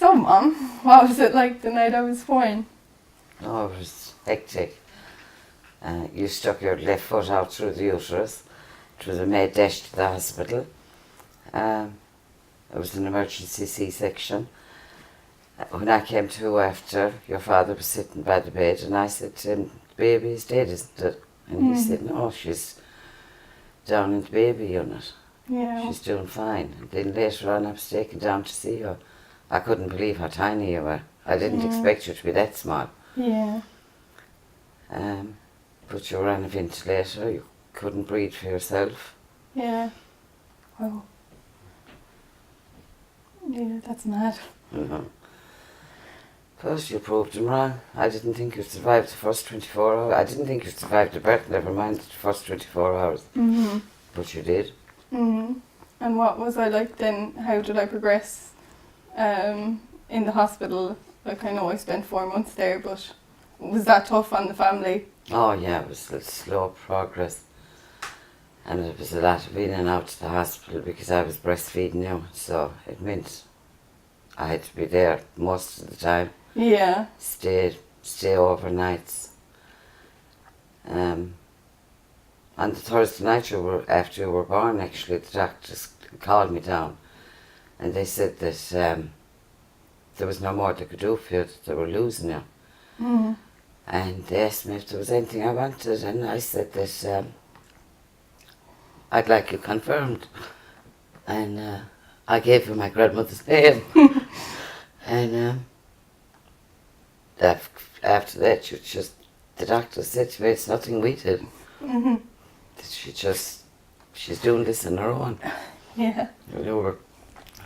So, Mum, what was it like the night I was born? Oh, it was hectic. You stuck your left foot out through the uterus. It was a mad dash to the hospital. It was an emergency C-section. When I came to after, your father was sitting by the bed, and I said to him, the baby is dead, isn't it? And he said, no, she's down in the baby unit. Yeah. She's doing fine. And then later on I was taken down to see her. I couldn't believe how tiny you were. I didn't expect you to be that small. Yeah. But you were on a ventilator, you couldn't breathe for yourself. Yeah. Wow. Yeah, that's mad. First you proved him wrong. I didn't think you'd survive the first 24 hours. I didn't think you'd survive the birth, never mind the first 24 hours. But you did. And what was I like then? How did I progress in the hospital? Like, I know I spent 4 months there, but was that tough on the family? Oh yeah, it was a slow progress. And it was a lot of in and out to the hospital because I was breastfeeding you, so it meant I had to be there most of the time. Yeah. Stay overnights. On the Thursday night after you were born, actually, the doctors called me down and they said that there was no more they could do for you, that they were losing you. And they asked me if there was anything I wanted, and I said that I'd like you confirmed. And I gave her my grandmother's name. And after that, the doctor said to me, it's nothing we did. That she's doing this on her own. Yeah. You were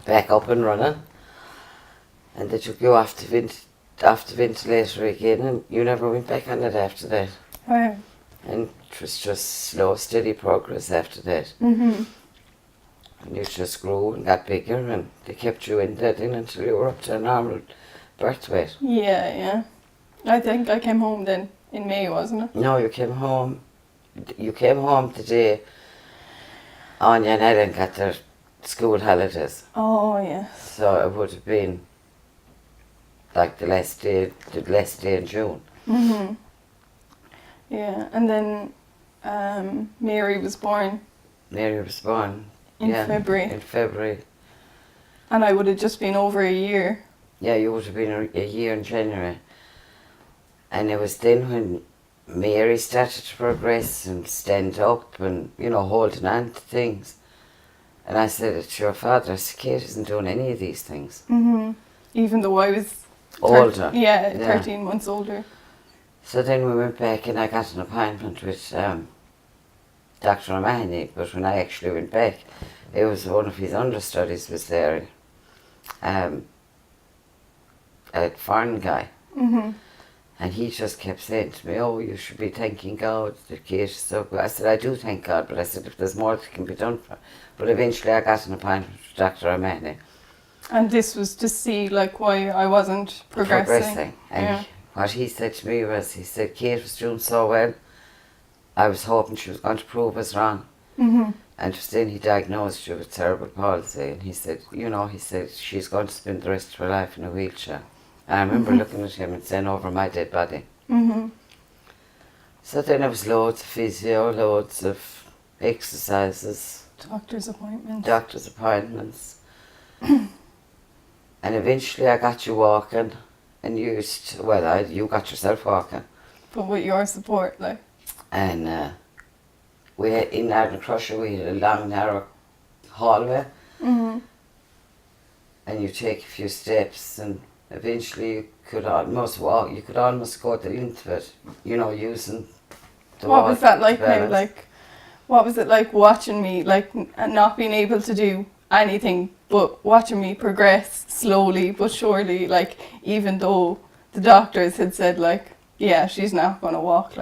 back up and running. And they took you off the ventilator again, and you never went back on it after that. Wow. And it was just slow, steady progress after that. And you just grew and got bigger, and they kept you in that until you were up to a normal birth weight. Yeah. I think I came home then in May, wasn't it? No, you came home. You came home the day Anya and Ellen got their school holidays. Oh, yeah. So it would have been like the last day in June. Yeah, and then Mary was born. Mary was born in February. In February. And I would have just been over a year. Yeah, you would have been a year in January. And it was then when Mary started to progress and stand up and, holding on to things. And I said to your father, Kate isn't doing any of these things. Even though I was older. 13 months older. So then we went back and I got an appointment with Dr. O'Mahony, but when I actually went back, it was one of his understudies was there, a foreign guy. And he just kept saying to me, oh, you should be thanking God that Kate is so good. I said, I do thank God, but I said, if there's more that can be done for her. But eventually I got an appointment with Dr. O'Mahony. And this was to see why I wasn't progressing. And what he said to me was, he said, Kate was doing so well, I was hoping she was going to prove us wrong. And just then he diagnosed you with cerebral palsy, and he said, she's going to spend the rest of her life in a wheelchair. And I remember looking at him and saying, over my dead body. So then it was loads of physio, loads of exercises. Doctor's appointments. And eventually I got you walking, and you got yourself walking. But with your support, And we had, in Arden Crusher, we had a long, narrow hallway. And you take a few steps, and eventually you could almost walk. You could almost go the length of it, using the wall. What was that like now? What was it like watching me, and not being able to do anything, but watching me progress slowly but surely, even though the doctors had said, yeah, she's not going to walk,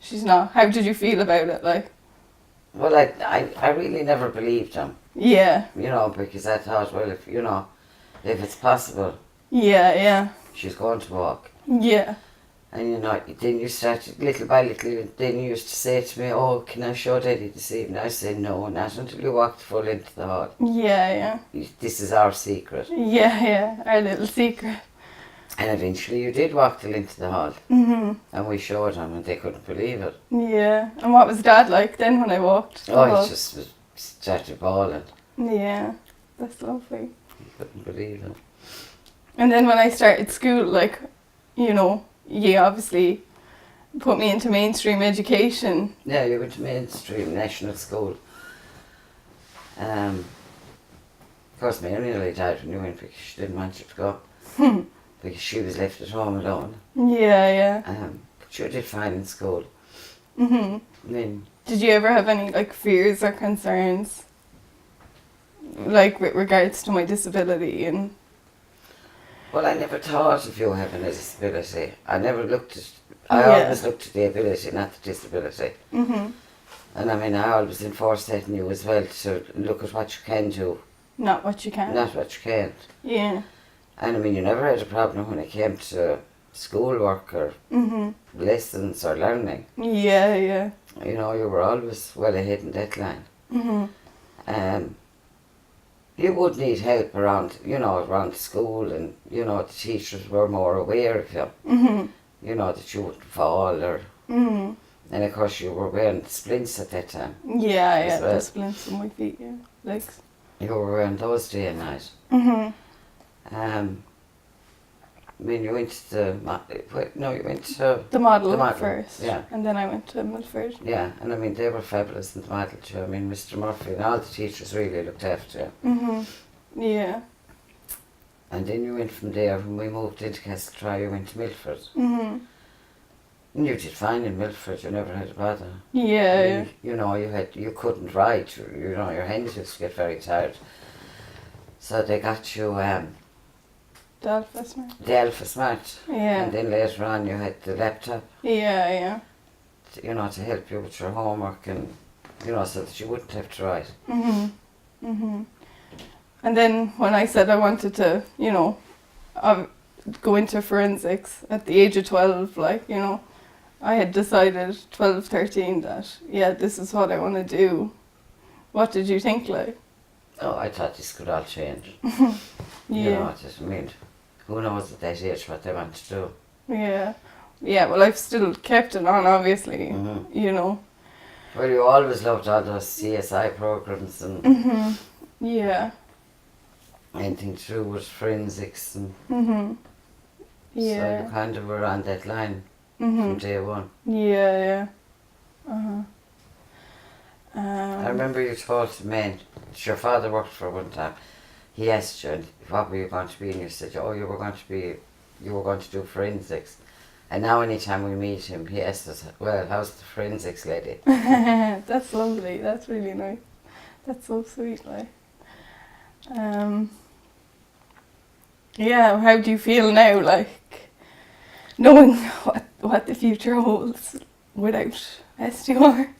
she's not. How did you feel about it, Well, I really never believed them. Yeah. Because I thought, well, if it's possible. Yeah. She's going to walk. Yeah. And you know, then you started little by little. Then you used to say to me, "Oh, can I show Daddy this evening?" I said, "No, not until you walked full into the hall. Yeah. This is our secret." Yeah, our little secret. And eventually, you did walk till into the hall, and we showed them, and they couldn't believe it. Yeah. And what was Dad like then when I walked? Oh, he just started bawling. Yeah, that's lovely. He couldn't believe it. And then when I started school, like, you know, you obviously put me into mainstream education. Yeah, you went to mainstream national school. Of course, Mary nearly died when you went because she didn't want you to go. Because she was left at home alone. Yeah. But you did fine in school. Mhm. I mean, did you ever have any like fears or concerns, like with regards to my disability and? Well, I never thought of you having a disability. I never looked at. I Yeah. always looked at the ability, not the disability. Mhm. And I mean, I always enforced that in you as well to look at what you can do, Not what you can. not what you can't. Yeah. And I mean, you never had a problem when it came to schoolwork or lessons or learning. Yeah. You know, you were always well ahead in that line. You would need help around, you know, around school, and you know the teachers were more aware of you. You know that you wouldn't fall or. And of course, you were wearing splints at that time. Yeah. well. The splints on my feet. Yeah. Legs. You were wearing those day and night. I mean, you went to you went to The model, The model, first. yeah. And then I went to Milford. yeah, and I mean they were fabulous in the model too. I mean, Mr. Murphy and all the teachers really looked after you. Yeah. And then you went from there. When we moved into Castletroy, you went to Milford. And you did fine in Milford. You never had a bother. Yeah. You know, you couldn't write. You know, your hands used to get very tired. So they got you The Alpha Smart. the Alpha Smart. Yeah. And then later on you had the laptop, Yeah. you know, to help you with your homework and, you know, so that you wouldn't have to write. And then when I said I wanted to, you know, go into forensics at the age of 12, like, you know, I had decided 12, 13 that, yeah, this is what I want to do. What did you think, like? Oh, I thought this could all change. Yeah. You know, I mean, who knows at that age what they want to do. Yeah. Yeah, well, I've still kept it on, obviously, you know. Well, you always loved all those CSI programs and Yeah. anything to do with forensics and so Yeah. you kind of were on that line from day one. Yeah. I remember you told me that your father worked for one time. He asked you what were you going to be, and you said, oh, you were going to do forensics. And now anytime we meet him, he asks us, well, how's the forensics lady? That's lovely. That's really nice. That's so sweet, like. Yeah, how do you feel now, like, knowing what the future holds without SDR?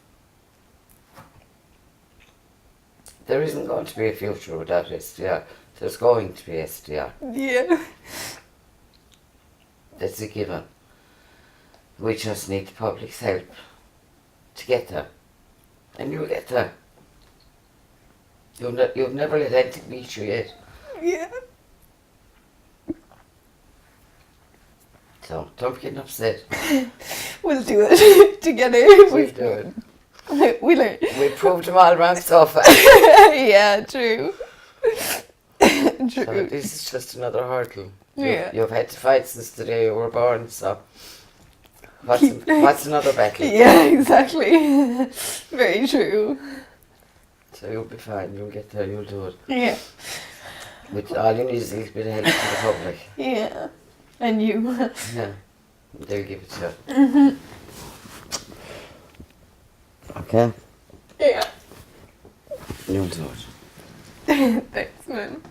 There isn't going to be a future without SDR. There's going to be SDR. Yeah. That's a given. We just need the public's help to get there. And you'll get there. You've never let anything beat you yet. Yeah. So don't be getting upset. We'll do it together. We'll do it. Will it? We proved them all wrong so far. Yeah, true. True. So this is just another hurdle. Yeah. You've had to fight since the day you were born, so what's another battle? Yeah, exactly. Very true. So you'll be fine, you'll get there, you'll do it. Yeah. With all you need is a little bit of help from the public. Yeah. And you. Yeah. They'll give it to you. Okay. Yeah. You'll do it. Thanks, man.